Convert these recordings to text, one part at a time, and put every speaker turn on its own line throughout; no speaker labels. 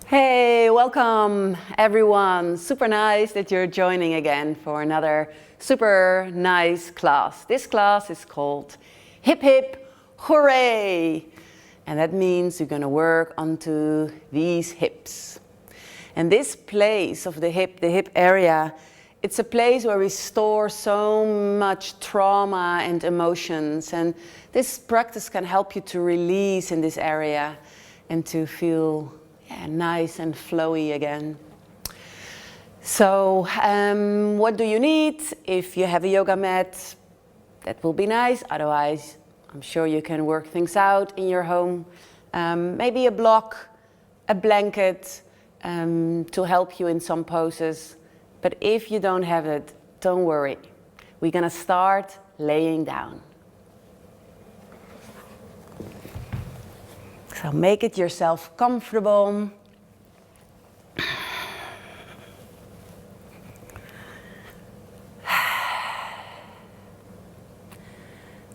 Hey, welcome everyone. Super nice that you're joining again for another super nice class. This class is called Hip Hip Hooray. And that means you're going to work onto these hips. And this place of the hip area, it's a place where we store so much trauma and emotions. And this practice can help you to release in this area and to feel nice and flowy again. So what do you need? If you have a yoga mat, that will be nice. Otherwise, I'm sure you can work things out in your home. Maybe a block, a blanket to help you in some poses. But if you don't have it, don't worry. We're gonna start laying down. So make it yourself comfortable.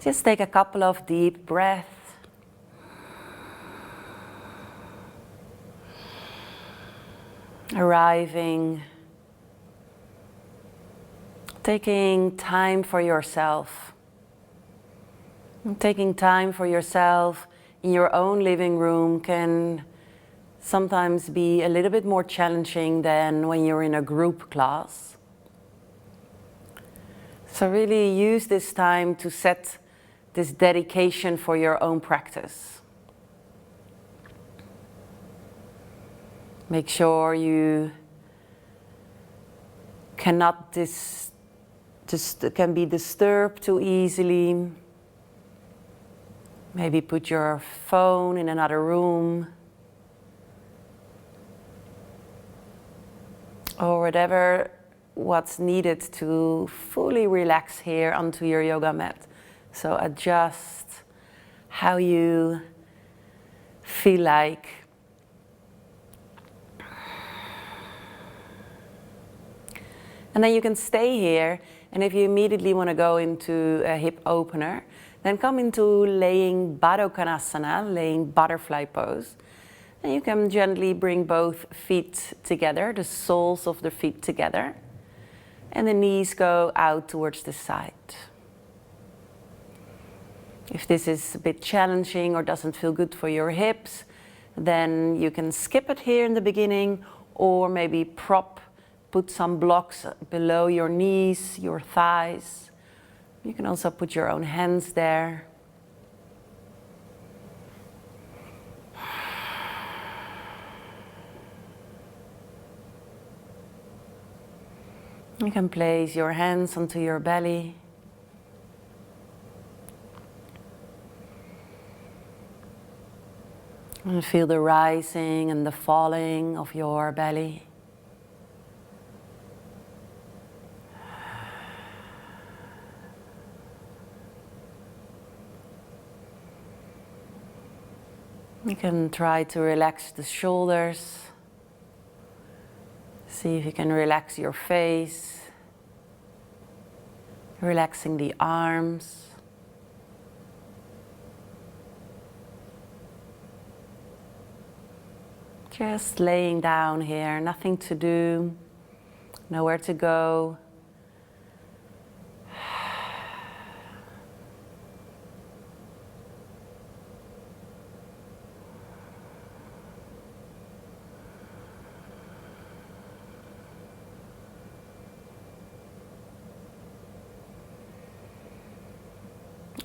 Just take a couple of deep breaths. Arriving. Taking time for yourself. Taking time for yourself in your own living room can sometimes be a little bit more challenging than when you're in a group class. So really use this time to set this dedication for your own practice. Make sure you cannot can be disturbed too easily. Maybe put your phone in another room. Or what's needed to fully relax here onto your yoga mat. So adjust how you feel like. And then you can stay here, and if you immediately want to go into a hip opener, then come into laying Baddha Konasana, laying butterfly pose. And you can gently bring both feet together, the soles of the feet together. And the knees go out towards the side. If this is a bit challenging or doesn't feel good for your hips, then you can skip it here in the beginning, or maybe put some blocks below your knees, your thighs. You can also put your own hands there. You can place your hands onto your belly. And feel the rising and the falling of your belly. You can try to relax the shoulders. See if you can relax your face. Relaxing the arms. Just laying down here, nothing to do, nowhere to go.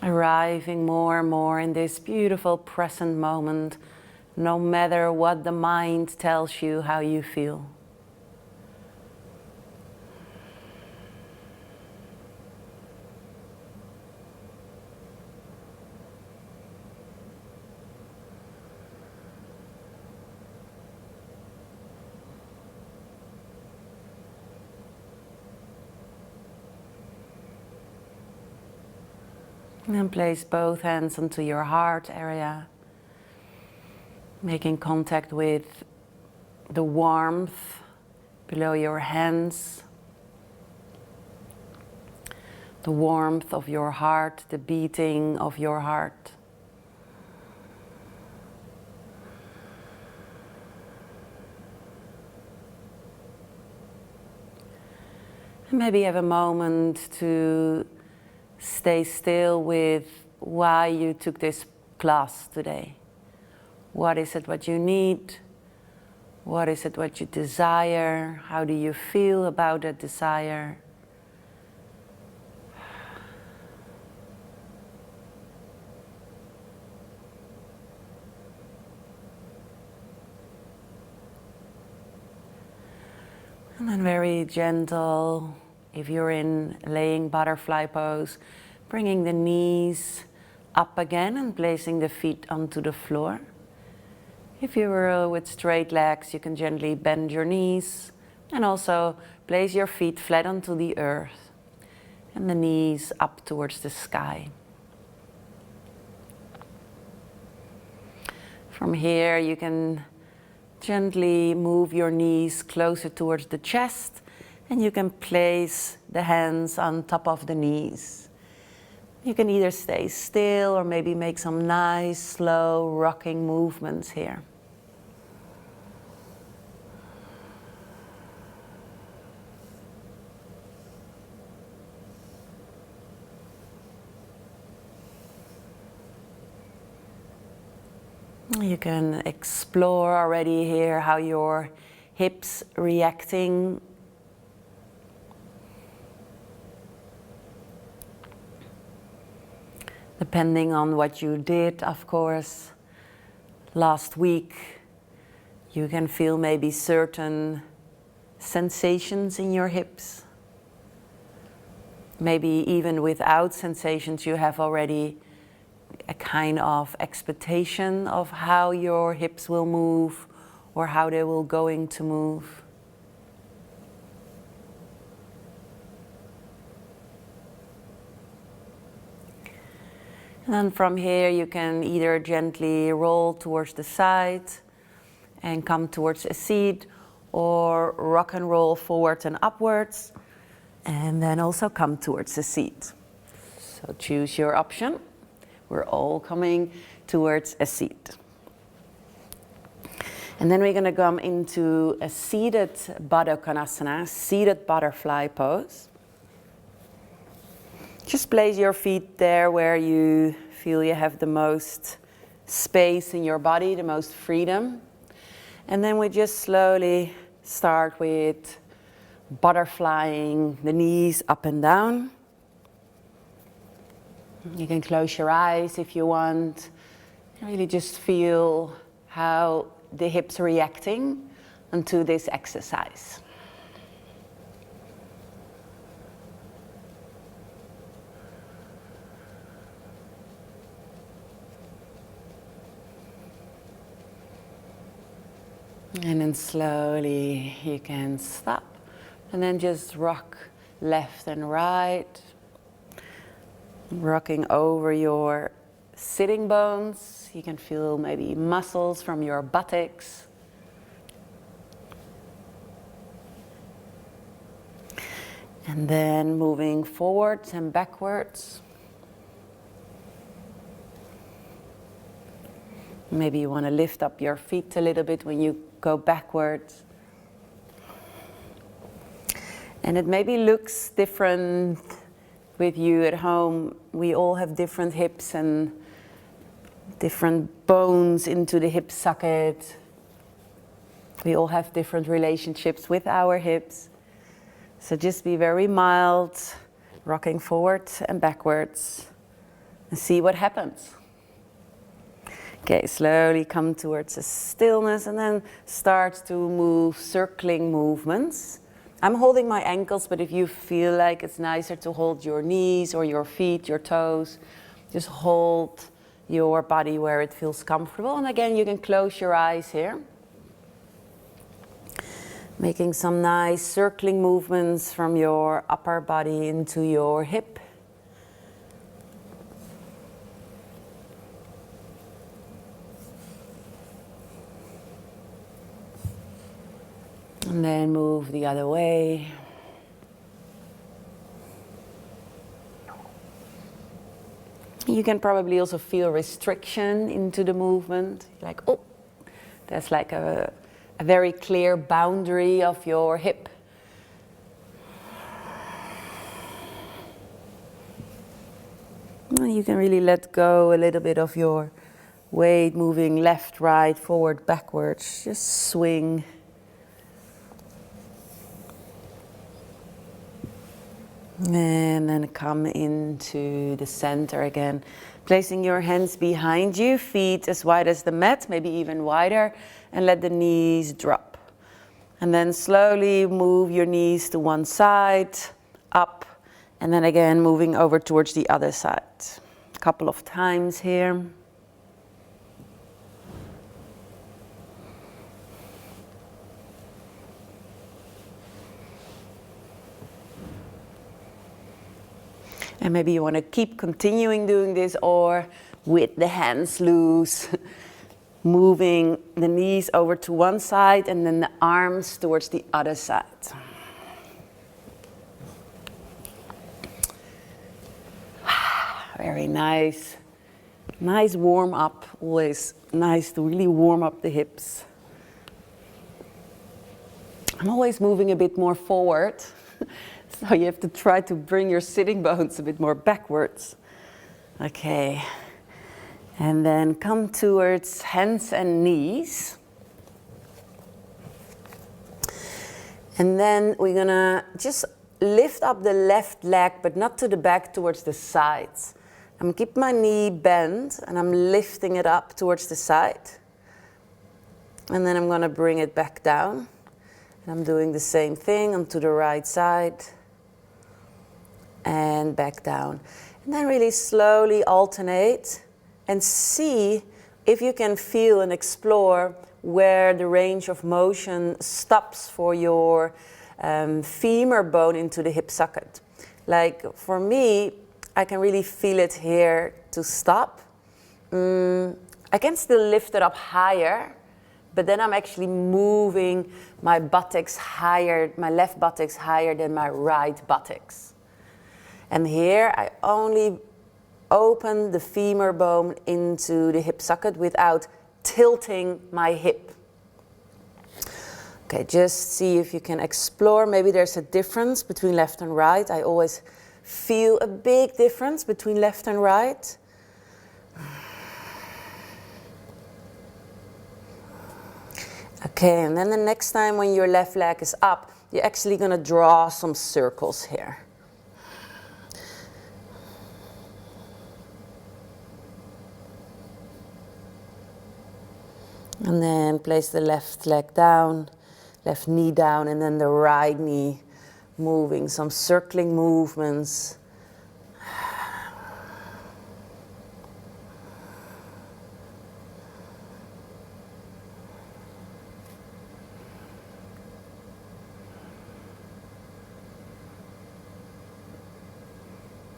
Arriving more and more in this beautiful present moment, no matter what the mind tells you how you feel. And then place both hands onto your heart area, making contact with the warmth below your hands, the warmth of your heart, the beating of your heart. Maybe have a moment to stay still with why you took this class today. What is it what you need? What is it what you desire? How do you feel about that desire? And then very gentle, if you're in laying butterfly pose, bringing the knees up again and placing the feet onto the floor. If you were with straight legs, you can gently bend your knees and also place your feet flat onto the earth and the knees up towards the sky. From here, you can gently move your knees closer towards the chest, and you can place the hands on top of the knees. You can either stay still or maybe make some nice, slow, rocking movements here. You can explore already here how your hips reacting. Depending on what you did, of course, last week, you can feel maybe certain sensations in your hips. Maybe even without sensations, you have already a kind of expectation of how your hips will move or how they will going to move. And then from here you can either gently roll towards the side and come towards a seat, or rock and roll forwards and upwards and then also come towards a seat. So choose your option. We're all coming towards a seat. And then we're going to come into a seated Baddha Konasana, seated butterfly pose. Just place your feet there where you feel you have the most space in your body, the most freedom. And then we just slowly start with butterflying the knees up and down. You can close your eyes if you want. Really just feel how the hips are reacting onto this exercise. And then slowly you can stop and then just rock left and right. Rocking over your sitting bones. You can feel maybe muscles from your buttocks. And then moving forwards and backwards. Maybe you want to lift up your feet a little bit when you go backwards. And it maybe looks different with you at home. We all have different hips and different bones into the hip socket. We all have different relationships with our hips. So just be very mild, rocking forwards and backwards, and see what happens. Okay, slowly come towards a stillness and then start to move circling movements. I'm holding my ankles, but if you feel like it's nicer to hold your knees or your feet, your toes, just hold your body where it feels comfortable. And again, you can close your eyes here. Making some nice circling movements from your upper body into your hip. And then move the other way. You can probably also feel restriction into the movement. Like, oh, there's like a very clear boundary of your hip. You can really let go a little bit of your weight, moving left, right, forward, backwards. Just swing. And then come into the center again. Placing your hands behind you, feet as wide as the mat, maybe even wider, and let the knees drop. And then slowly move your knees to one side, up, and then again moving over towards the other side. A couple of times here. And maybe you want to keep continuing doing this, or with the hands loose, moving the knees over to one side and then the arms towards the other side. Very nice. Nice warm up, always nice to really warm up the hips. I'm always moving a bit more forward. So you have to try to bring your sitting bones a bit more backwards. Okay. And then come towards hands and knees. And then we're gonna just lift up the left leg, but not to the back, towards the sides. I'm gonna keep my knee bent and I'm lifting it up towards the side. And then I'm gonna bring it back down. And I'm doing the same thing onto the right side. And back down. And then really slowly alternate and see if you can feel and explore where the range of motion stops for your femur bone into the hip socket. Like for me, I can really feel it here to stop. I can still lift it up higher, but then I'm actually moving my buttocks higher, my left buttocks higher than my right buttocks. And here I only open the femur bone into the hip socket without tilting my hip. Okay, just see if you can explore. Maybe there's a difference between left and right. I always feel a big difference between left and right. Okay, and then the next time when your left leg is up, you're actually going to draw some circles here. And then place the left leg down, left knee down, and then the right knee moving, some circling movements.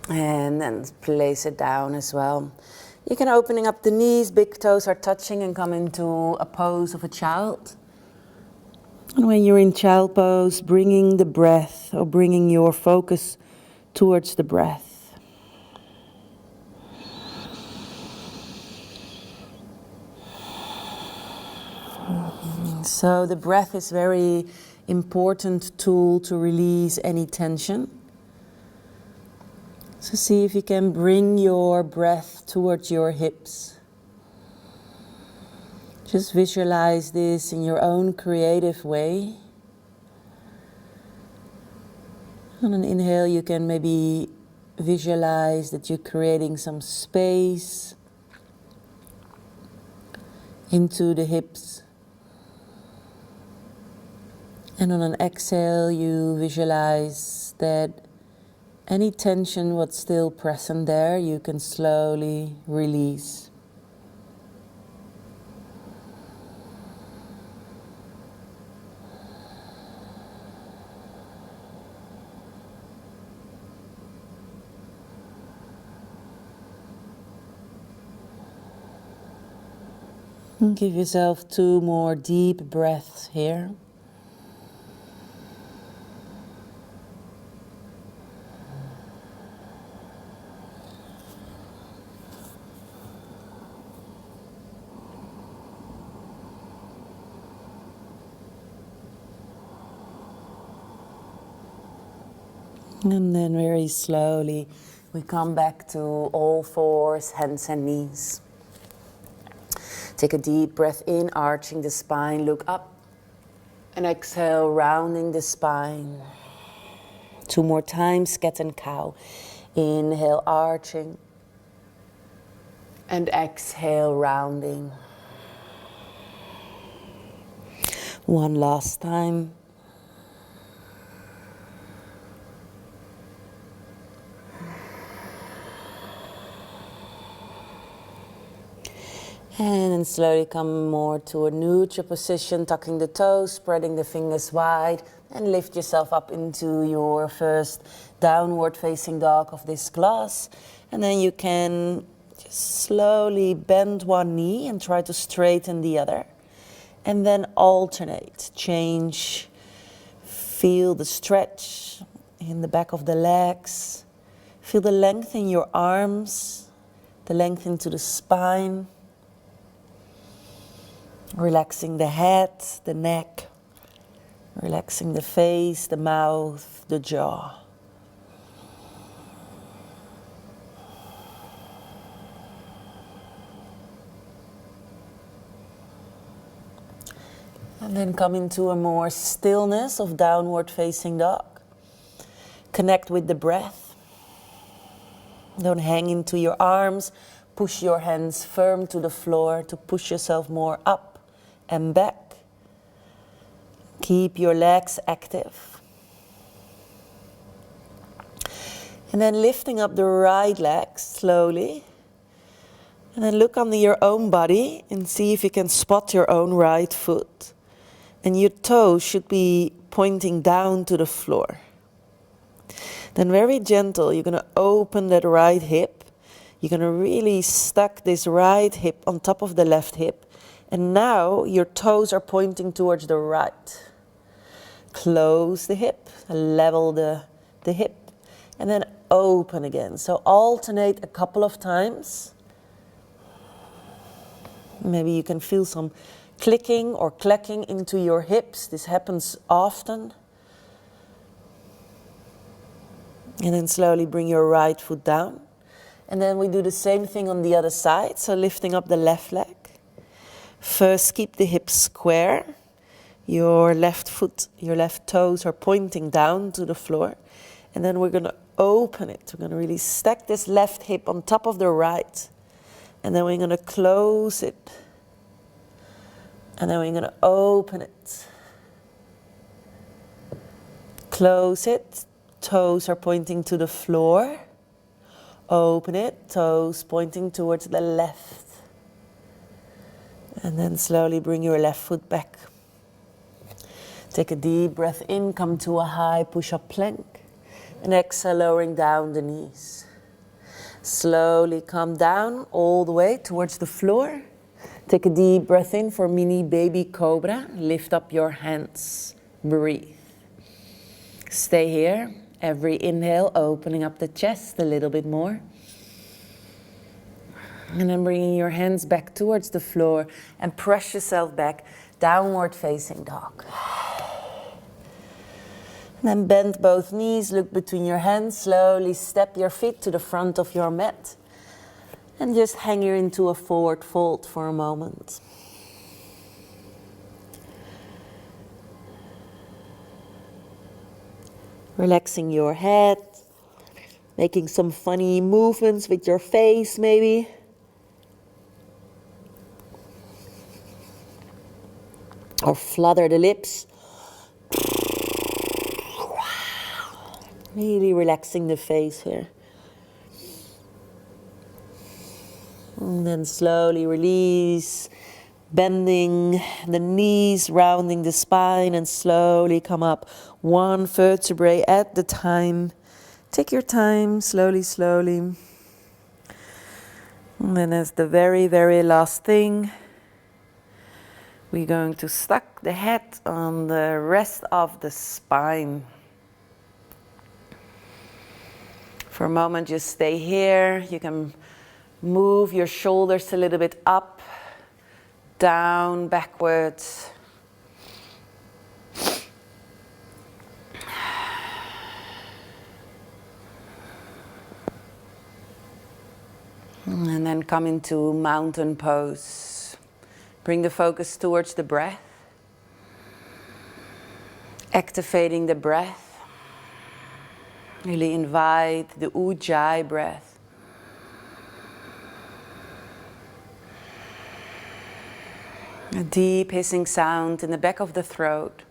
And then place it down as well. You can opening up the knees, big toes are touching, and come into a pose of a child. And when you're in child pose, bringing the breath or bringing your focus towards the breath. So the breath is a very important tool to release any tension. So see if you can bring your breath towards your hips. Just visualize this in your own creative way. On an inhale, you can maybe visualize that you're creating some space into the hips. And on an exhale, you visualize that any tension what's still present there, you can slowly release. And give yourself 2 more deep breaths here. And then very slowly We come back to all fours, hands and knees. Take a deep breath in, arching the spine, look up. And exhale, rounding the spine. 2 more times, cat and cow. Inhale, arching. And exhale, rounding. 1 last time. And then slowly come more to a neutral position, tucking the toes, spreading the fingers wide, and lift yourself up into your first downward facing dog of this class. And then you can just slowly bend one knee and try to straighten the other. And then alternate, change, feel the stretch in the back of the legs. Feel the length in your arms, the length into the spine. Relaxing the head, the neck, relaxing the face, the mouth, the jaw. And then come into a more stillness of downward facing dog. Connect with the breath. Don't hang into your arms. Push your hands firm to the floor to push yourself more up and back. Keep your legs active. And then lifting up the right leg slowly. And then look under your own body and see if you can spot your own right foot. And your toes should be pointing down to the floor. Then very gentle, you're going to open that right hip. You're going to really stack this right hip on top of the left hip. And now your toes are pointing towards the right. Close the hip, level the hip, and then open again. So alternate a couple of times. Maybe you can feel some clicking or clacking into your hips. This happens often. And then slowly bring your right foot down. And then we do the same thing on the other side. So lifting up the left leg. First, keep the hips square. Your left foot, your left toes are pointing down to the floor. And then we're going to open it. We're going to really stack this left hip on top of the right. And then we're going to close it. And then we're going to open it. Close it. Toes are pointing to the floor. Open it. Toes pointing towards the left. And then slowly bring your left foot back. Take a deep breath in, come to a high push-up plank. And exhale, lowering down the knees. Slowly come down all the way towards the floor. Take a deep breath in for mini baby cobra. Lift up your hands. Breathe. Stay here. Every inhale, opening up the chest a little bit more. And then bringing your hands back towards the floor and press yourself back, downward facing dog. And then bend both knees, look between your hands, slowly step your feet to the front of your mat. And just hang here into a forward fold for a moment. Relaxing your head, making some funny movements with your face maybe. Or flutter the lips. Really relaxing the face here. And then slowly release, bending the knees, rounding the spine, and slowly come up 1 vertebrae at the time. Take your time, slowly, slowly. And then as the very, very last thing, we're going to stack the head on the rest of the spine. For a moment, just stay here. You can move your shoulders a little bit up, down, backwards. And then come into mountain pose. Bring the focus towards the breath. Activating the breath. Really invite the Ujjayi breath. A deep hissing sound in the back of the throat.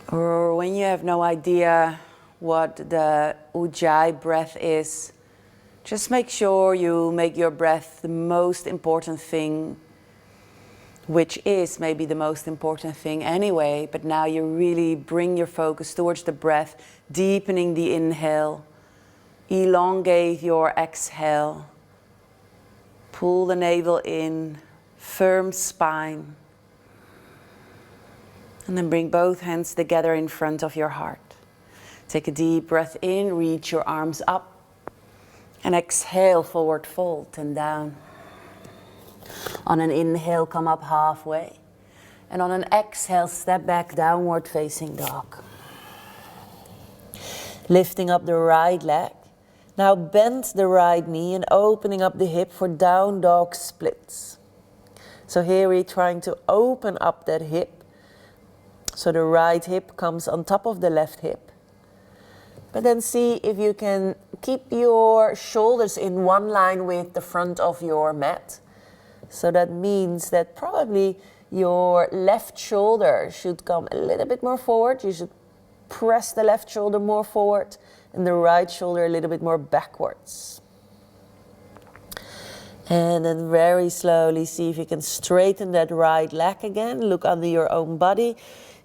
Or when you have no idea what the Ujjayi breath is, just make sure you make your breath the most important thing, which is maybe the most important thing anyway, but now you really bring your focus towards the breath, deepening the inhale, elongate your exhale, pull the navel in, firm spine, and then bring both hands together in front of your heart. Take a deep breath in, reach your arms up, and exhale, forward fold and down. On an inhale, come up halfway. And on an exhale, step back, downward facing dog. Lifting up the right leg. Now bend the right knee and opening up the hip for down dog splits. So here we're trying to open up that hip. So the right hip comes on top of the left hip. But then see if you can keep your shoulders in one line with the front of your mat. So that means that probably your left shoulder should come a little bit more forward. You should press the left shoulder more forward and the right shoulder a little bit more backwards. And then very slowly see if you can straighten that right leg again. Look under your own body.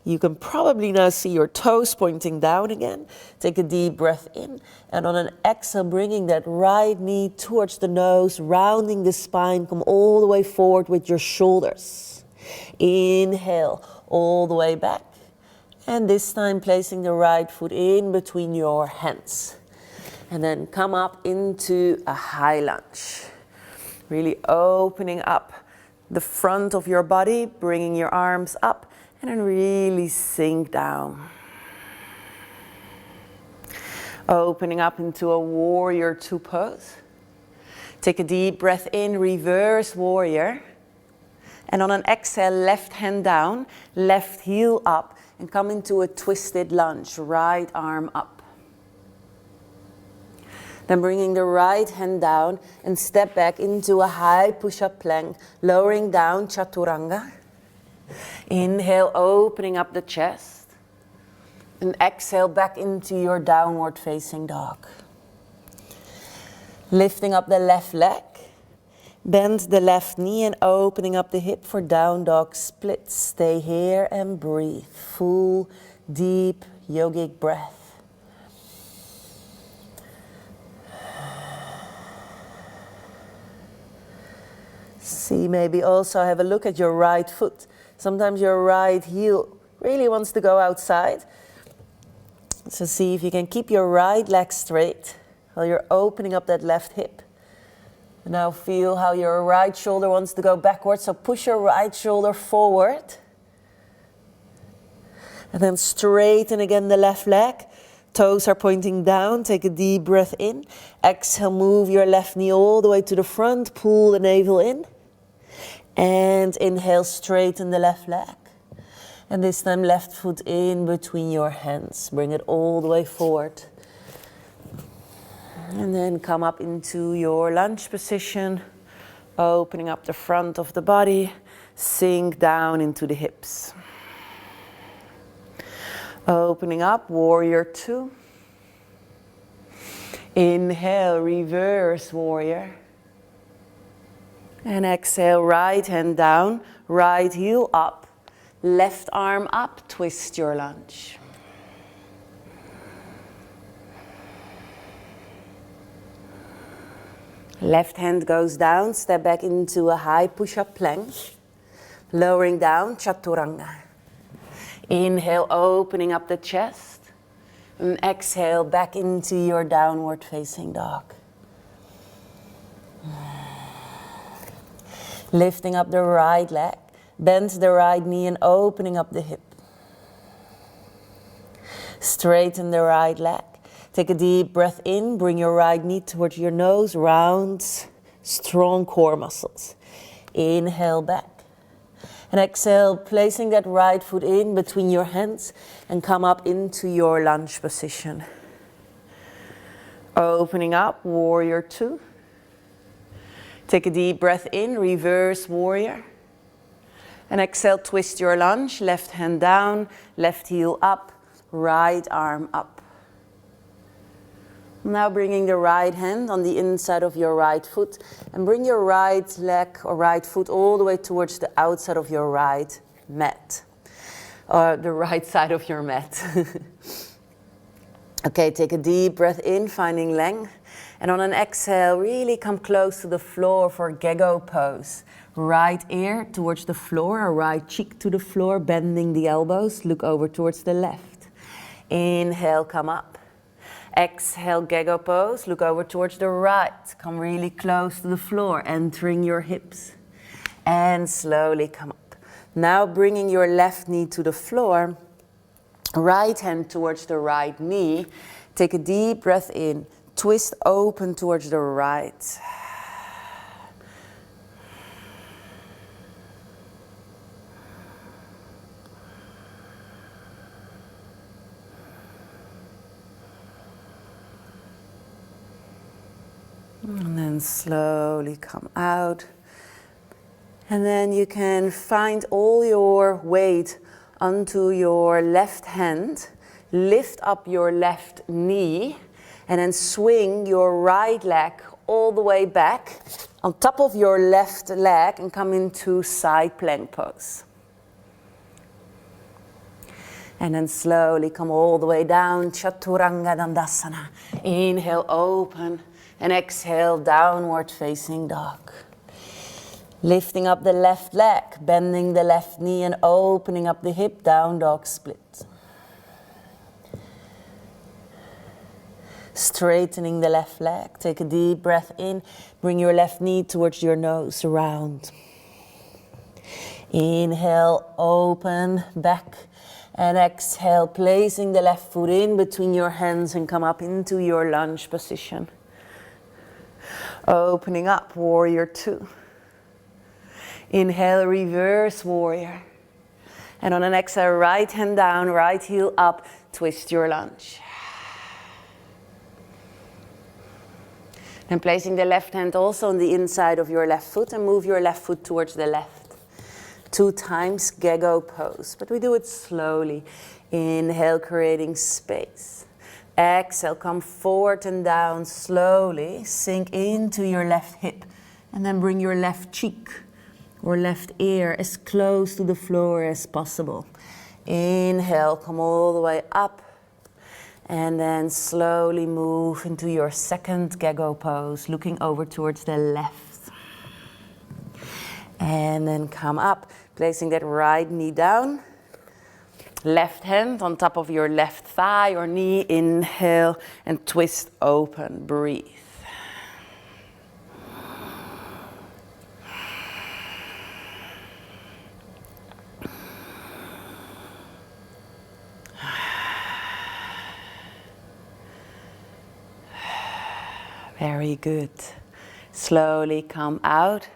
You can probably now see your toes pointing down again. Take a deep breath in. And on an exhale, bringing that right knee towards the nose, rounding the spine. Come all the way forward with your shoulders. Inhale, all the way back. And this time placing the right foot in between your hands. And then come up into a high lunge. Really opening up the front of your body, bringing your arms up. And then really sink down. Opening up into a warrior two pose. Take a deep breath in, reverse warrior. And on an exhale, left hand down, left heel up. And come into a twisted lunge, right arm up. Then bringing the right hand down and step back into a high push-up plank, lowering down chaturanga. Inhale, opening up the chest. And exhale back into your downward facing dog. Lifting up the left leg. Bend the left knee and opening up the hip for down dog split. Stay here and breathe. Full, deep yogic breath. See, maybe also have a look at your right foot. Sometimes your right heel really wants to go outside. So see if you can keep your right leg straight while you're opening up that left hip. And now feel how your right shoulder wants to go backwards. So push your right shoulder forward. And then straighten again the left leg. Toes are pointing down. Take a deep breath in. Exhale, move your left knee all the way to the front. Pull the navel in. And inhale, straighten the left leg. And this time left foot in between your hands. Bring it all the way forward. And then come up into your lunge position. Opening up the front of the body. Sink down into the hips. Opening up, warrior two. Inhale, reverse warrior. And exhale, right hand down, right heel up, left arm up, twist your lunge. Left hand goes down, step back into a high push-up plank, lowering down, chaturanga. Inhale, opening up the chest, and exhale back into your downward facing dog. Lifting up the right leg, bend the right knee and opening up the hip. Straighten the right leg.
Take a deep breath in, bring your right knee towards your nose, round, strong core muscles. Inhale back. And exhale, placing that right foot in between your hands and come up into your lunge position. Opening up, warrior two. Take a deep breath in, reverse warrior. And exhale, twist your lunge, left hand down, left heel up, right arm up. Now bringing the right hand on the inside of your right foot and bring your right leg or right foot all the way towards the outside of your right mat. Or the right side of your mat. Okay, take a deep breath in, finding length. And on an exhale, really come close to the floor for Gecko pose. Right ear towards the floor, or right cheek to the floor, bending the elbows. Look over towards the left. Inhale, come up. Exhale, Gecko pose. Look over towards the right. Come really close to the floor, entering your hips. And slowly come up. Now bringing your left knee to the floor. Right hand towards the right knee. Take a deep breath in. Twist open towards the right. And then slowly come out. And then you can find all your weight onto your left hand. Lift up your left knee. And then swing your right leg all the way back on top of your left leg and come into side plank pose. And then slowly come all the way down, Chaturanga Dandasana. Inhale, open, and exhale, downward facing dog. Lifting up the left leg, bending the left knee and opening up the hip, down dog split. Straightening the left leg. Take a deep breath in. Bring your left knee towards your nose, round. Inhale, open, back. And exhale, placing the left foot in between your hands and come up into your lunge position. Opening up, warrior two. Inhale, reverse warrior. And on an exhale, right hand down, right heel up, twist your lunge. And placing the left hand also on the inside of your left foot and move your left foot towards the left. 2 times Gecko pose, but we do it slowly. Inhale, creating space. Exhale, come forward and down slowly. Sink into your left hip and then bring your left cheek or left ear as close to the floor as possible. Inhale, come all the way up. And then slowly move into your second Gecko pose, looking over towards the left. And then come up, placing that right knee down. Left hand on top of your left thigh or knee. Inhale and twist open, breathe. Very good. Slowly come out.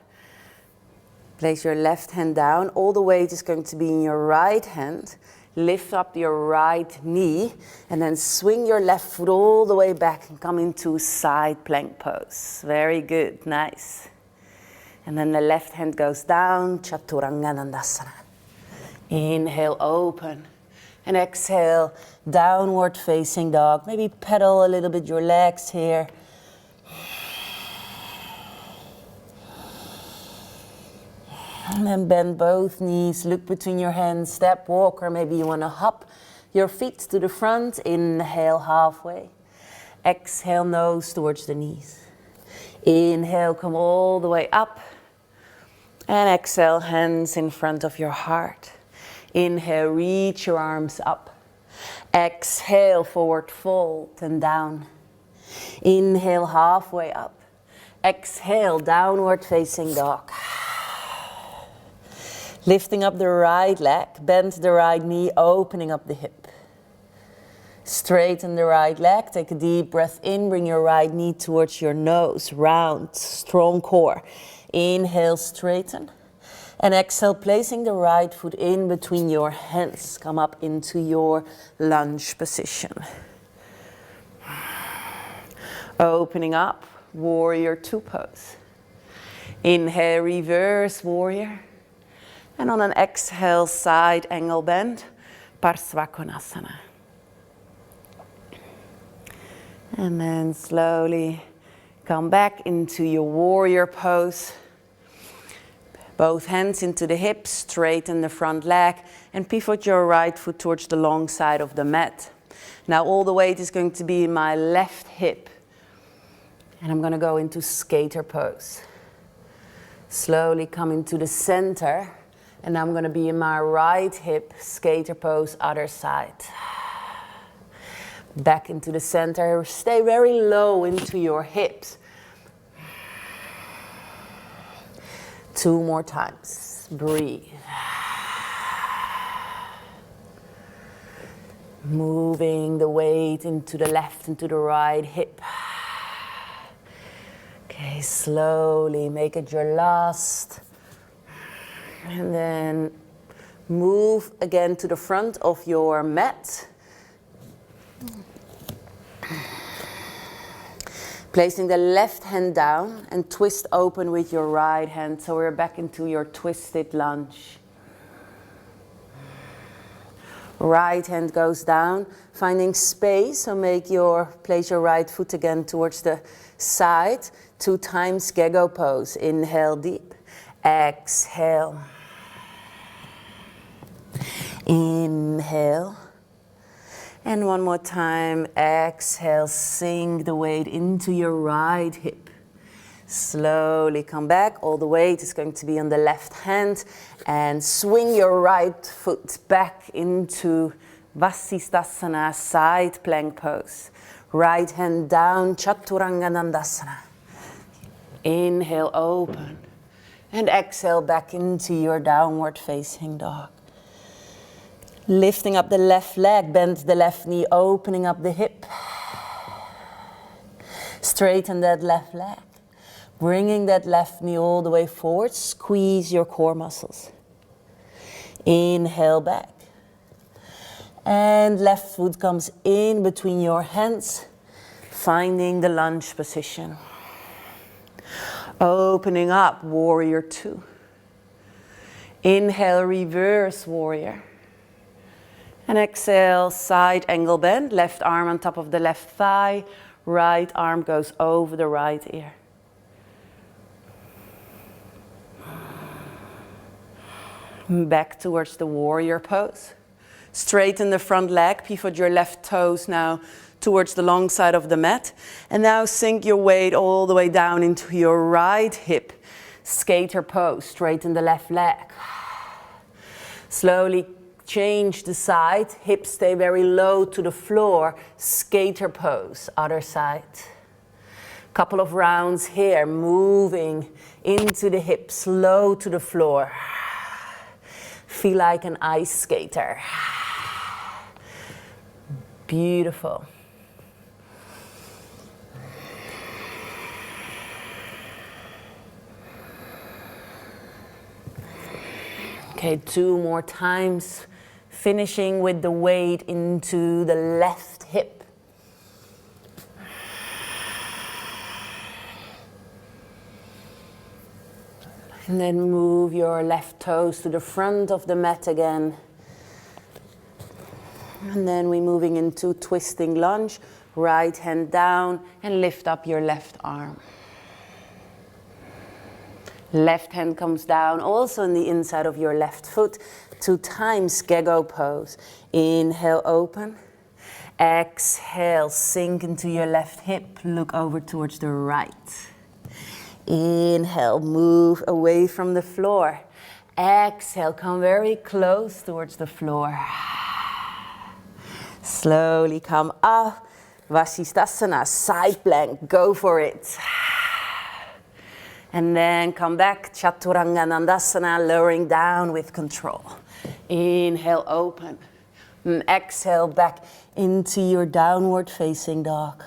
Place your left hand down. All the weight is going to be in your right hand. Lift up your right knee and then swing your left foot all the way back and come into side plank pose. Very good, nice. And then the left hand goes down, Chaturanga Dandasana. Inhale, open. And exhale, downward facing dog. Maybe pedal a little bit your legs here. And then bend both knees, look between your hands, step, walk, or maybe you want to hop your feet to the front. Inhale, halfway. Exhale, nose towards the knees. Inhale, come all the way up. And exhale, hands in front of your heart. Inhale, reach your arms up. Exhale, forward fold and down. Inhale, halfway up. Exhale, downward facing dog. Lifting up the right leg, bend the right knee, opening up the hip. Straighten the right leg, take a deep breath in, bring your right knee towards your nose, round, strong core. Inhale, straighten. And exhale, placing the right foot in between your hands. Come up into your lunge position. Opening up, warrior two pose. Inhale, reverse warrior. And on an exhale, side angle bend, Parsvakonasana. And then slowly come back into your warrior pose. Both hands into the hips, straighten the front leg, and pivot your right foot towards the long side of the mat. Now all the weight is going to be in my left hip. And I'm going to go into skater pose. Slowly come into the center. And I'm going to be in my right hip, skater pose, other side. Back into the center. Stay very low into your hips. 2 more times. Breathe. Moving the weight into the left, into the right hip. Okay, slowly make it your last. And then move again to the front of your mat. Placing the left hand down and twist open with your right hand. So we're back into your twisted lunge. Right hand goes down, finding space. So place your right foot again towards the side. 2 times Gecko pose. Inhale deep. Exhale. Inhale. And one more time. Exhale. Sink the weight into your right hip. Slowly come back. All the weight is going to be on the left hand. And swing your right foot back into Vasisthasana, side plank pose. Right hand down, Chaturanga Dandasana. Inhale, open. And exhale back into your downward facing dog. Lifting up the left leg, bend the left knee, opening up the hip. Straighten that left leg. Bringing that left knee all the way forward, squeeze your core muscles. Inhale back. And left foot comes in between your hands, finding the lunge position. Opening up, warrior two. Inhale, reverse warrior. And exhale, side angle bend, left arm on top of the left thigh, right arm goes over the right ear. Back towards the warrior pose. Straighten the front leg, pivot your left toes now towards the long side of the mat. And now sink your weight all the way down into your right hip. Skater pose, straighten the left leg. Slowly change the side, hips stay very low to the floor. Skater pose, other side. Couple of rounds here, moving into the hips, low to the floor. Feel like an ice skater. Beautiful. Okay, 2 more times. Finishing with the weight into the left hip. And then move your left toes to the front of the mat again. And then we're moving into twisting lunge. Right hand down and lift up your left arm. Left hand comes down, also on the inside of your left foot. 2 times Gecko pose. Inhale, open. Exhale, sink into your left hip. Look over towards the right. Inhale, move away from the floor. Exhale, come very close towards the floor. Slowly come up. Vasisthasana, side plank, go for it. And then come back, Chaturanga Dandasana, lowering down with control. Inhale, open. And exhale back into your downward facing dog.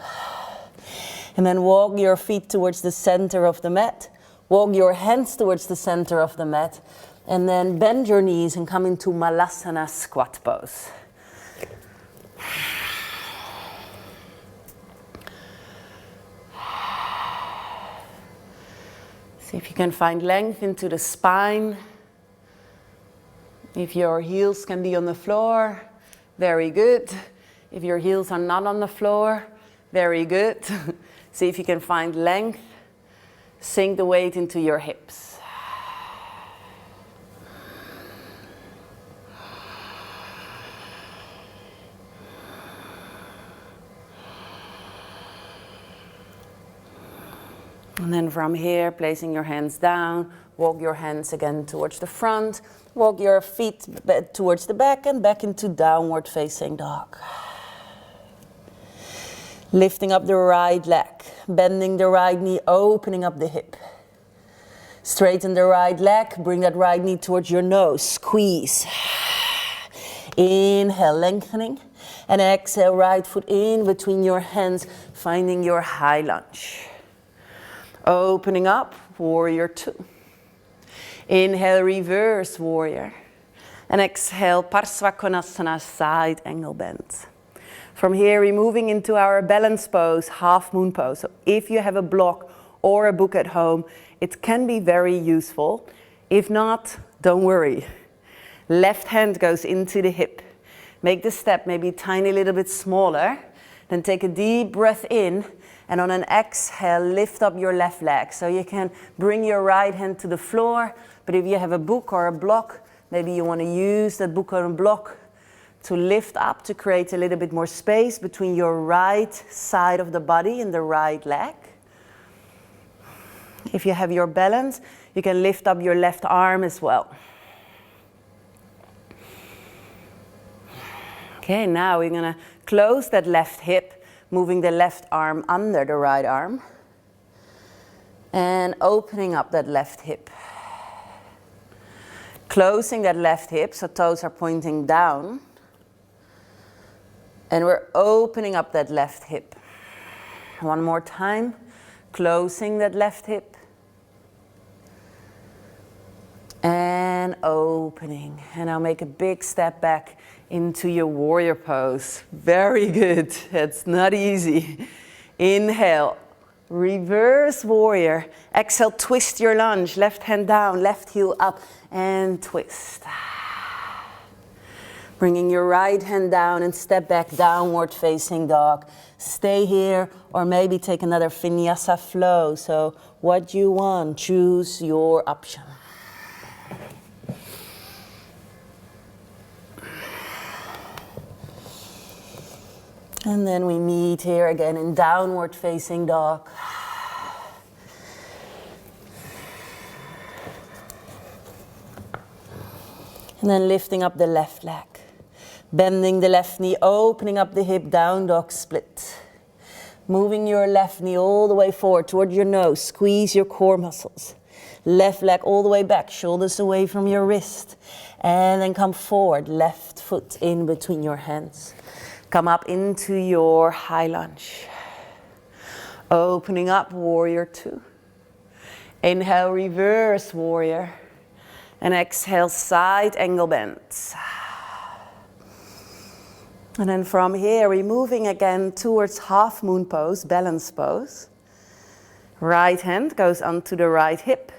And then walk your feet towards the center of the mat. Walk your hands towards the center of the mat. And then bend your knees and come into Malasana squat pose. See if you can find length into the spine. If your heels can be on the floor, very good. If your heels are not on the floor, very good. See if you can find length. Sink the weight into your hips. And then from here, placing your hands down, walk your hands again towards the front, walk your feet towards the back and back into downward facing dog. Lifting up the right leg, bending the right knee, opening up the hip. Straighten the right leg, bring that right knee towards your nose, squeeze. Inhale, lengthening, and exhale, right foot in between your hands, finding your high lunge. Opening up, warrior two. Inhale, reverse warrior. And exhale, Parsva Konasana, side angle bend. From here, we're moving into our balance pose, half moon pose. So if you have a block or a book at home, it can be very useful. If not, don't worry. Left hand goes into the hip. Make the step maybe a tiny little bit smaller. Then take a deep breath in. And on an exhale, lift up your left leg. So you can bring your right hand to the floor. But if you have a book or a block, maybe you want to use that book or a block to lift up, to create a little bit more space between your right side of the body and the right leg. If you have your balance, you can lift up your left arm as well. Okay, now we're going to close that left hip, moving the left arm under the right arm. And opening up that left hip. Closing that left hip, so toes are pointing down. And we're opening up that left hip. One more time. Closing that left hip. And opening. And now make a big step back into your warrior pose. Very good. It's not easy. Inhale. Reverse warrior. Exhale, twist your lunge. Left hand down, left heel up, and twist. Bringing your right hand down and step back, downward facing dog. Stay here or maybe take another vinyasa flow. So what you want, choose your option. And then we meet here again in downward facing dog. And then lifting up the left leg. Bending the left knee, opening up the hip, down dog split. Moving your left knee all the way forward toward your nose. Squeeze your core muscles. Left leg all the way back, shoulders away from your wrist. And then come forward, left foot in between your hands. Come up into your high lunge. Opening up, warrior two. Inhale, reverse warrior. And exhale, side angle bend. And then from here, we're moving again towards half moon pose, balance pose. Right hand goes onto the right hip.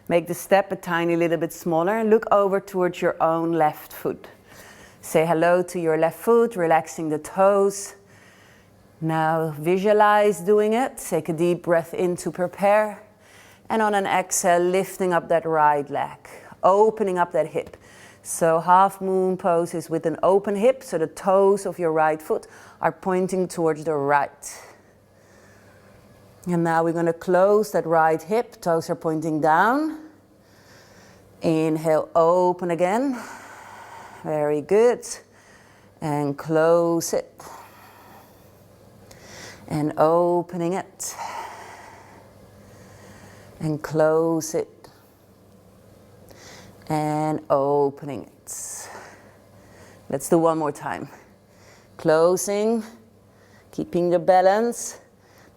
Make the step a tiny little bit smaller and look over towards your own left foot. Say hello to your left foot, relaxing the toes. Now visualize doing it. Take a deep breath in to prepare. And on an exhale, lifting up that right leg, opening up that hip. So half moon pose is with an open hip, so the toes of your right foot are pointing towards the right. And now we're going to close that right hip, toes are pointing down. Inhale, open again. Very good. And close it. And opening it. And close it. And opening it. Let's do one more time. Closing, keeping the balance,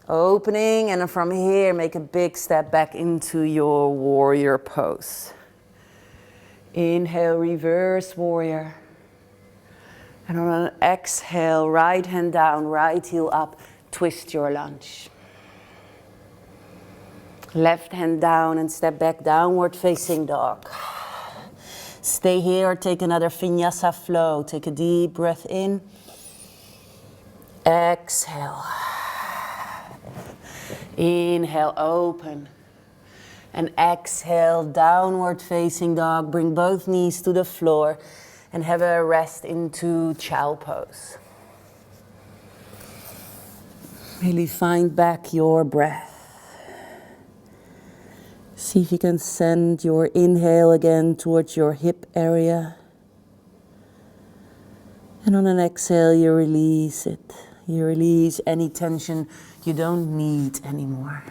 opening, and then from here make a big step back into your warrior pose. Inhale, reverse warrior. And on an exhale, right hand down, right heel up, twist your lunge. Left hand down and step back, downward facing dog. Stay here or take another vinyasa flow. Take a deep breath in. Exhale. Inhale, open. And exhale, downward facing dog. Bring both knees to the floor and have a rest into child pose. Really find back your breath. See if you can send your inhale again towards your hip area. And on an exhale, you release it. You release any tension you don't need anymore.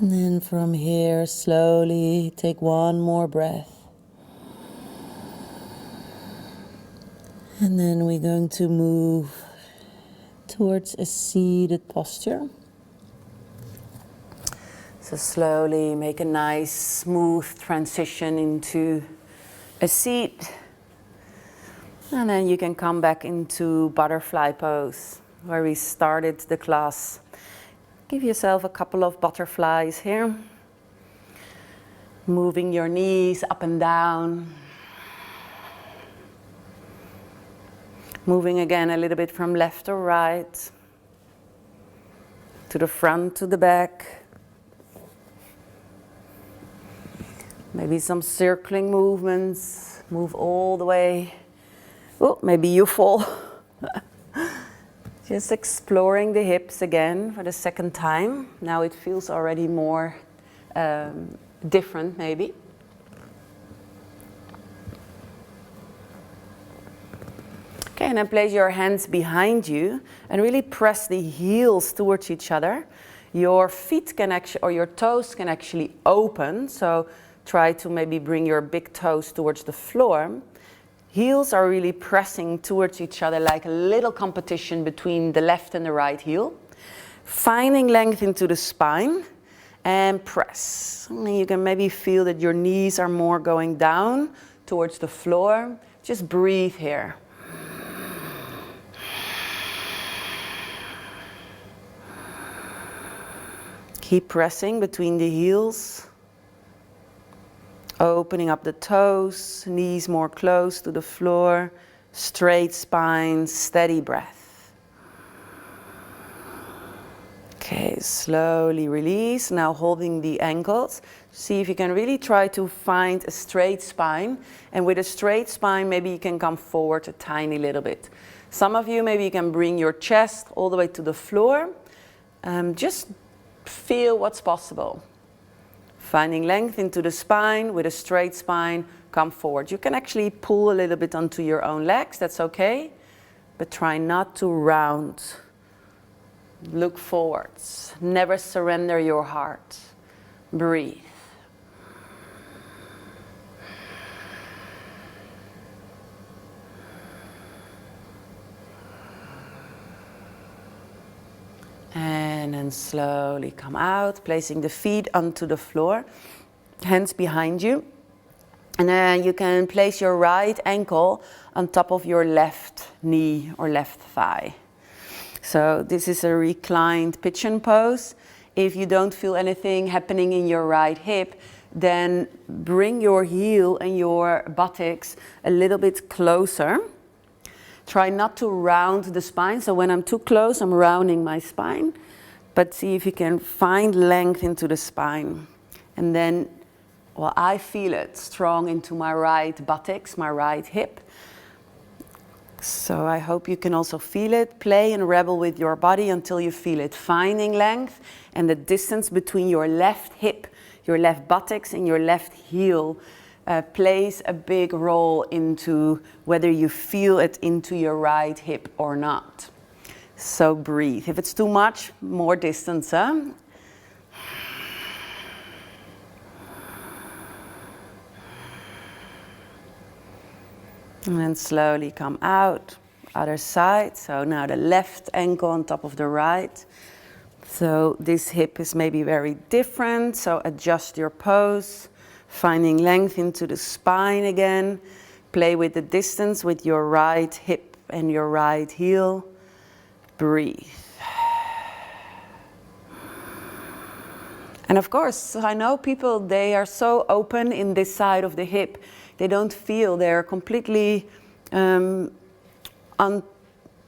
And then from here, slowly take one more breath. And then we're going to move towards a seated posture. So slowly make a nice, smooth transition into a seat. And then you can come back into butterfly pose, where we started the class. Give yourself a couple of butterflies here. Moving your knees up and down. Moving again a little bit from left to right. To the front, to the back. Maybe some circling movements. Move all the way. Oh, maybe you fall. Just exploring the hips again for the second time. Now it feels already more different, maybe. Okay, and then place your hands behind you and really press the heels towards each other. Your feet can actually, or your toes can actually open. So try to maybe bring your big toes towards the floor. Heels are really pressing towards each other like a little competition between the left and the right heel. Finding length into the spine and press. You can maybe feel that your knees are more going down towards the floor. Just breathe here. Keep pressing between the heels. Opening up the toes, knees more close to the floor, straight spine, steady breath. Okay, slowly release. Now holding the ankles. See if you can really try to find a straight spine. And with a straight spine, maybe you can come forward a tiny little bit. Some of you, maybe you can bring your chest all the way to the floor. Just feel what's possible. Finding length into the spine. With a straight spine, come forward. You can actually pull a little bit onto your own legs, that's okay. But try not to round. Look forwards. Never surrender your heart. Breathe. And then slowly come out, placing the feet onto the floor, hands behind you. And then you can place your right ankle on top of your left knee or left thigh. So this is a reclined pigeon pose. If you don't feel anything happening in your right hip, then bring your heel and your buttocks a little bit closer. Try not to round the spine. So when I'm too close, I'm rounding my spine. But see if you can find length into the spine. And then, well, I feel it strong into my right buttocks, my right hip. So I hope you can also feel it. Play and rebel with your body until you feel it. Finding length and the distance between your left hip, your left buttocks, and your left heel
plays a big role into whether you feel it into your right hip or not. So breathe. If it's too much, more distance. And then slowly come out, other side. So now the left ankle on top of the right. So this hip is maybe very different, so adjust your pose, finding length into the spine again. Play with the distance with your right hip and your right heel. Breathe. And of course, I know people, they are so open in this side of the hip, they don't feel, they're completely on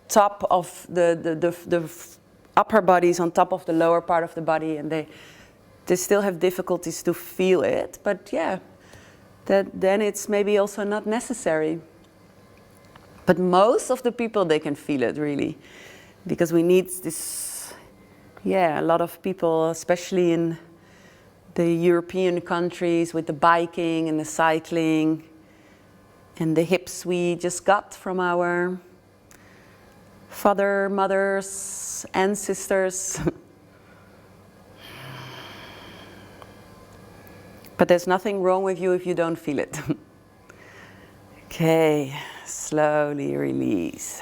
top of the upper body is on top of the lower part of the body, and they still have difficulties to feel it. But yeah, then it's maybe also not necessary. But most of the people, they can feel it really, because we need this, yeah, a lot of people, especially in the European countries with the biking and the cycling and the hips we just got from our father, mothers, ancestors. But there's nothing wrong with you if you don't feel it. Okay, slowly release.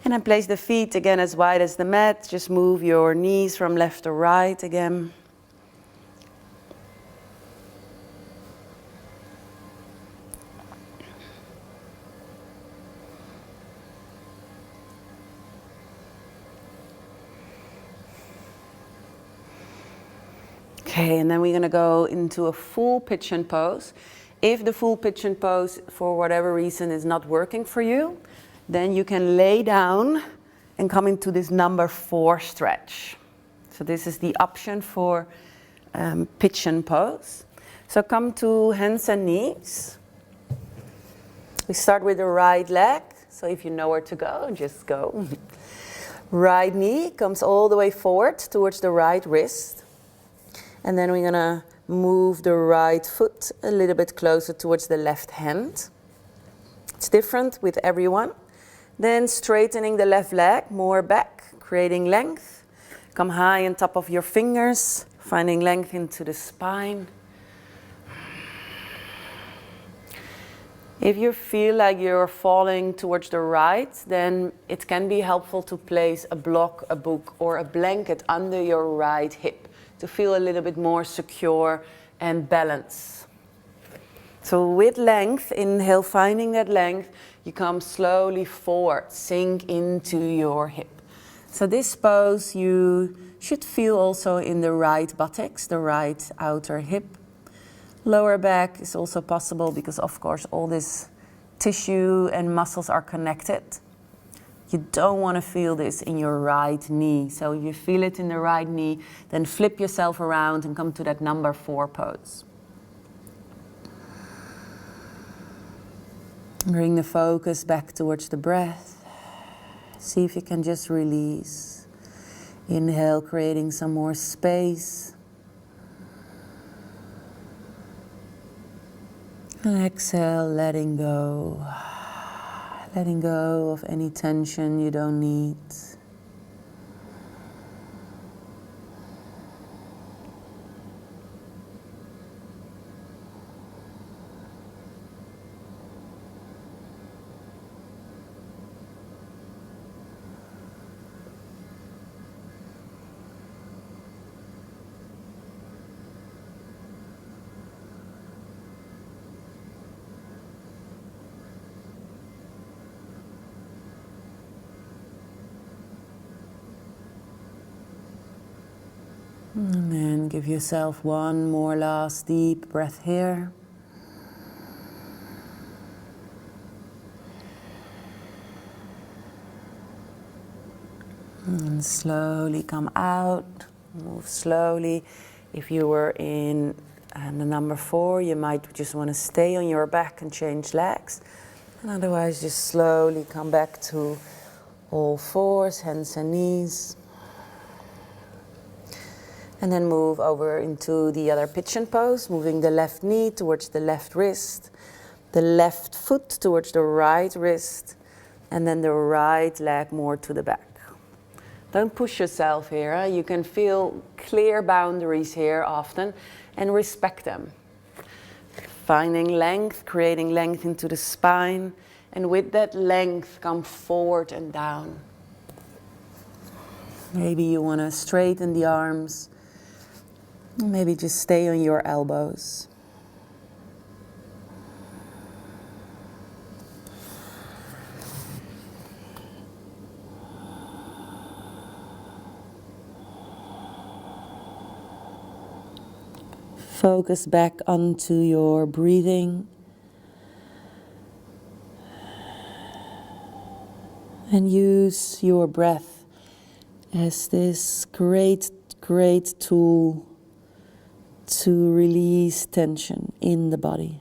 And then place the feet again as wide as the mat. Just move your knees from left to right again. Okay, and then we're going to go into a full pigeon pose. If the full pigeon pose, for whatever reason, is not working for you, then you can lay down and come into this number 4 stretch. So this is the option for pigeon pose. So come to hands and knees. We start with the right leg. So if you know where to go, just go. Right knee comes all the way forward towards the right wrist. And then we're going to move the right foot a little bit closer towards the left hand. It's different with everyone. Then straightening the left leg more back, creating length. Come high on top of your fingers, finding length into the spine. If you feel like you're falling towards the right, then it can be helpful to place a block, a book, or a blanket under your right hip, to feel a little bit more secure and balanced. So with length, inhale, finding that length, you come slowly forward, sink into your hip. So this pose you should feel also in the right buttocks, the right outer hip. Lower back is also possible because of course all this tissue and muscles are connected. You don't want to feel this in your right knee. So if you feel it in the right knee, then flip yourself around and come to that number 4 pose. Bring the focus back towards the breath. See if you can just release. Inhale, creating some more space. And exhale, letting go. Letting go of any tension you don't need. And then give yourself one more last deep breath here. And slowly come out, move slowly. If you were in the number 4, you might just want to stay on your back and change legs. And otherwise just slowly come back to all 4s, hands and knees.
And then move over into the other pigeon pose, moving the left knee towards the left wrist, the left foot towards the right wrist, and then the right leg more to the back. Don't push yourself here. You can feel clear boundaries here often and respect them. Finding length, creating length into the spine, and with that length come forward and down. Maybe you want to straighten the arms. Maybe just stay on your elbows. Focus back onto your breathing. And use your breath as this great tool to release tension in the body.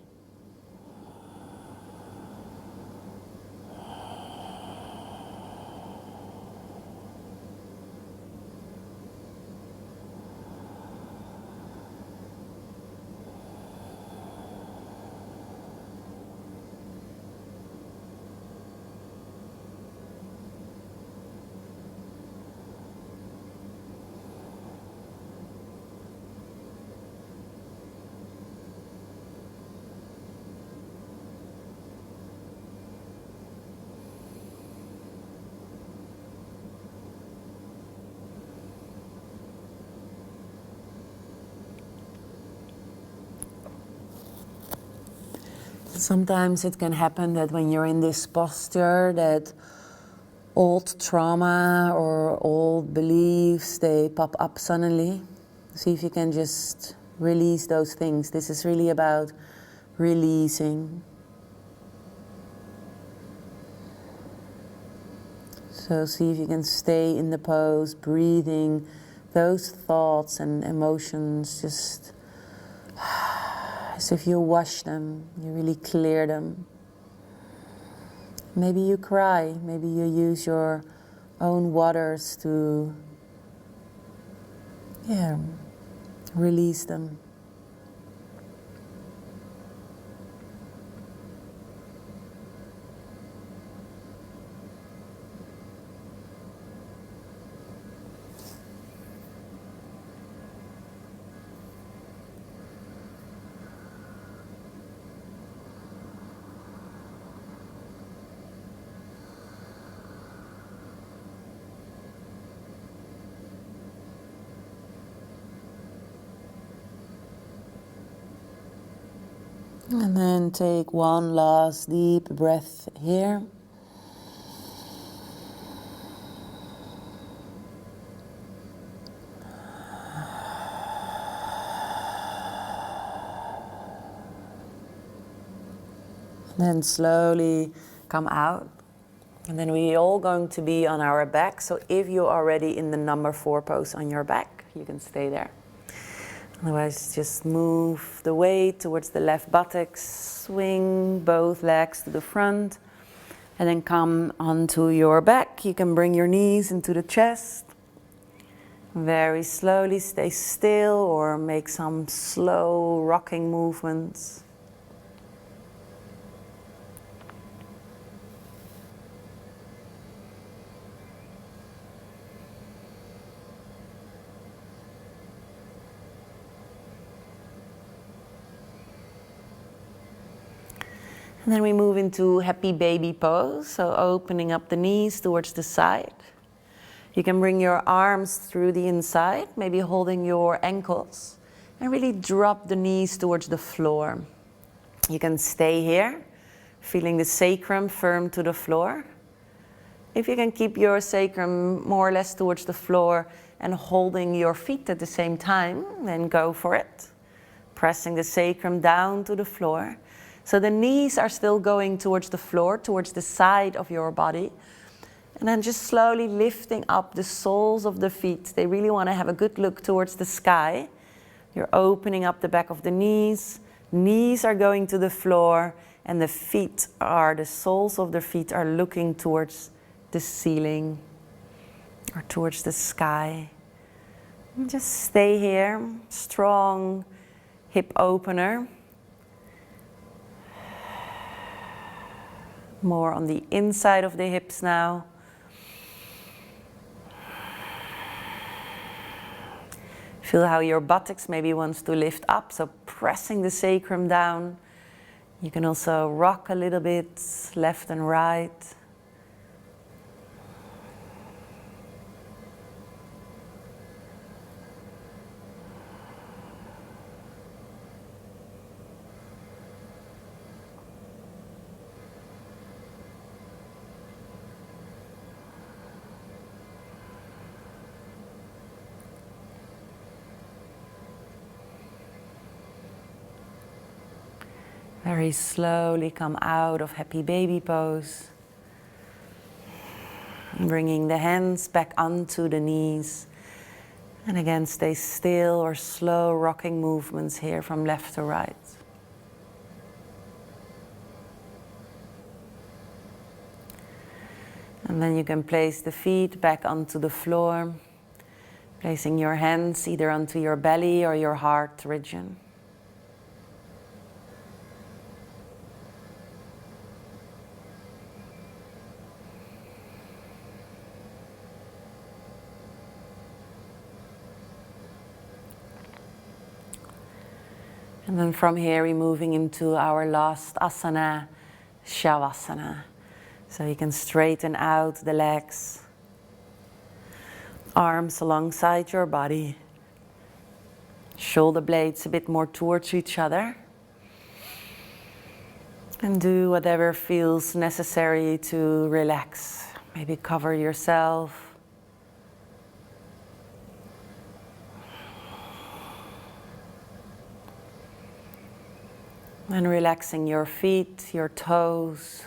Sometimes it can happen that when you're in this posture that old trauma or old beliefs, they pop up suddenly. See if you can just release those things. This is really about releasing. So see if you can stay in the pose, breathing those thoughts and emotions just as if you wash them, you really clear them. Maybe you cry, maybe you use your own waters to, release them. And then take one last deep breath here. And then slowly come out. And then we're all going to be on our back. So if you're already in the number 4 pose on your back, you can stay there. Otherwise, just move the weight towards the left buttocks, swing both legs to the front, and then come onto your back. You can bring your knees into the chest. Very slowly stay still or make some slow rocking movements. And then we move into happy baby pose, so opening up the knees towards the side. You can bring your arms through the inside, maybe holding your ankles, and really drop the knees towards the floor. You can stay here, feeling the sacrum firm to the floor. If you can keep your sacrum more or less towards the floor and holding your feet at the same time, then go for it. Pressing the sacrum down to the floor. So the knees are still going towards the floor, towards the side of your body. And then just slowly lifting up the soles of the feet. They really want to have a good look towards the sky. You're opening up the back of the knees. Knees are going to the floor. And the soles of the feet are looking towards the ceiling or towards the sky. And just stay here, strong hip opener. More on the inside of the hips now. Feel how your buttocks maybe wants to lift up, so pressing the sacrum down. You can also rock a little bit, left and right. Very slowly come out of happy baby pose. Bringing the hands back onto the knees. And again, stay still or slow rocking movements here from left to right. And then you can place the feet back onto the floor, placing your hands either onto your belly or your heart region. And then from here, we're moving into our last asana, Shavasana. So you can straighten out the legs, arms alongside your body, shoulder blades a bit more towards each other. And do whatever feels necessary to relax. Maybe cover yourself. And relaxing your feet, your toes.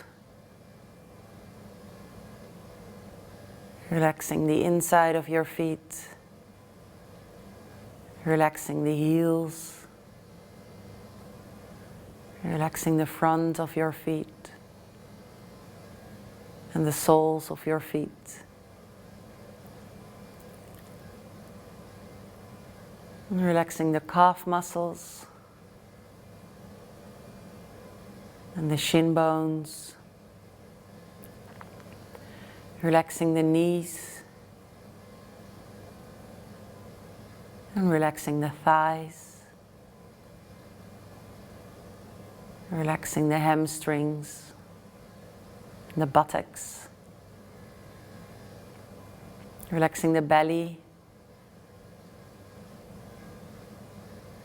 Relaxing the inside of your feet. Relaxing the heels. Relaxing the front of your feet. And the soles of your feet. And relaxing the calf muscles. And the shin bones, relaxing the knees, and relaxing the thighs, relaxing the hamstrings, the buttocks, relaxing the belly,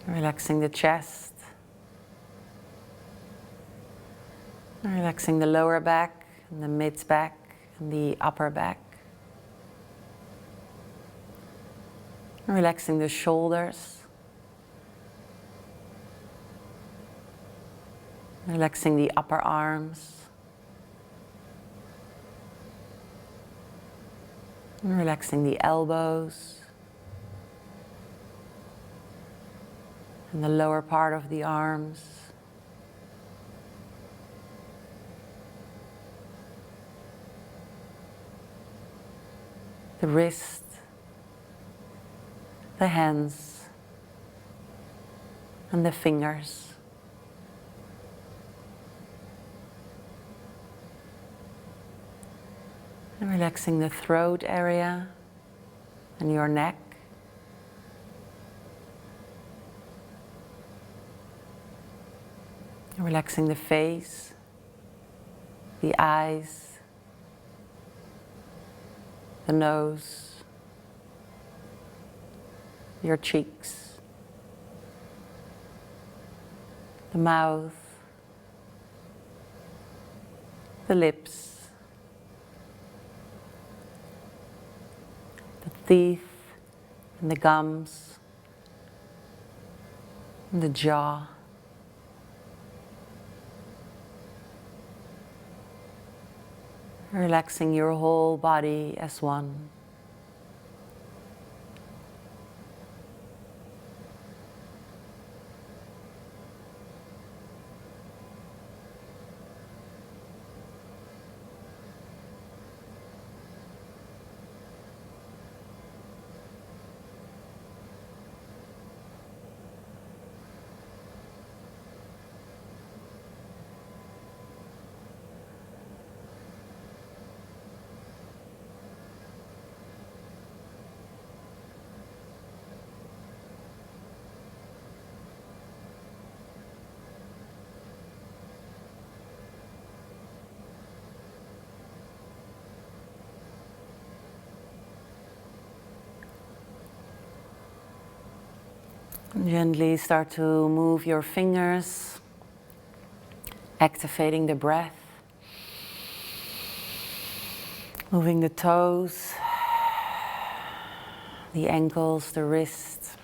relaxing the chest, relaxing the lower back, and the mid back, and the upper back. Relaxing the shoulders. Relaxing the upper arms. And relaxing the elbows. And the lower part of the arms. The wrist, the hands, and the fingers. And relaxing the throat area and your neck. And relaxing the face, the eyes, the nose, your cheeks, the mouth, the lips, the teeth and the gums, and the jaw. Relaxing your whole body as one. Gently start to move your fingers, activating the breath, moving the toes, the ankles, the wrists.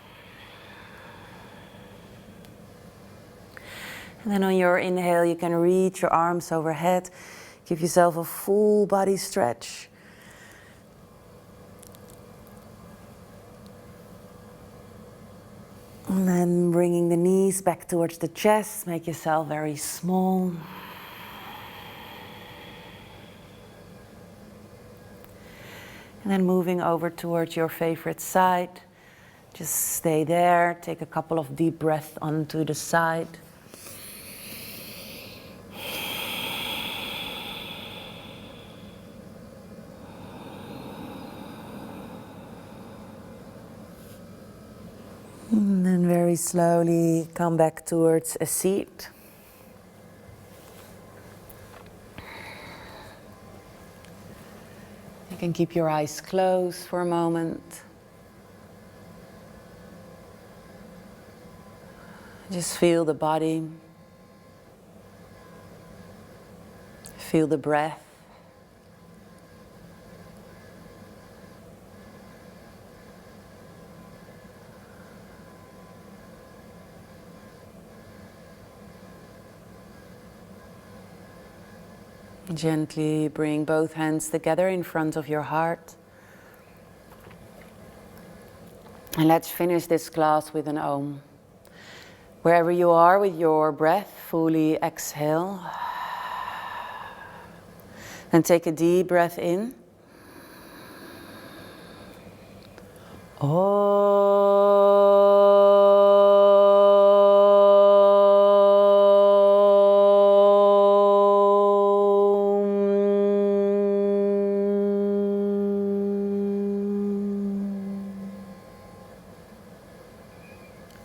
And then on your inhale, you can reach your arms overhead, give yourself a full body stretch. And then bringing the knees back towards the chest, make yourself very small. And then moving over towards your favorite side. Just stay there, take a couple of deep breaths onto the side. And then very slowly come back towards a seat. You can keep your eyes closed for a moment. Just feel the body. Feel the breath. Gently bring both hands together in front of your heart. And let's finish this class with an Om. Wherever you are with your breath, fully exhale. Then take a deep breath in.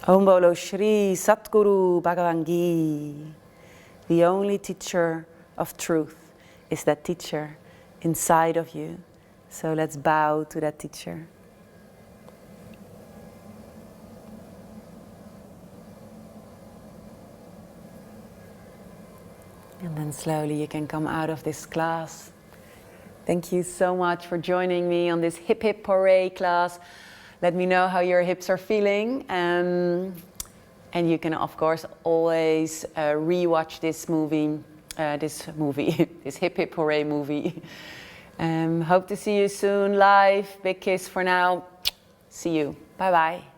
Om Bolo Shri Satguru Bhagavan Gi. The only teacher of truth is that teacher inside of you. So let's bow to that teacher. And then slowly you can come out of this class. Thank you so much for joining me on this Hip Hip Hooray class. Let me know how your hips are feeling. And you can, of course, always re-watch this this Hip Hip Hooray movie. Hope to see you soon live. Big kiss for now. See you. Bye-bye.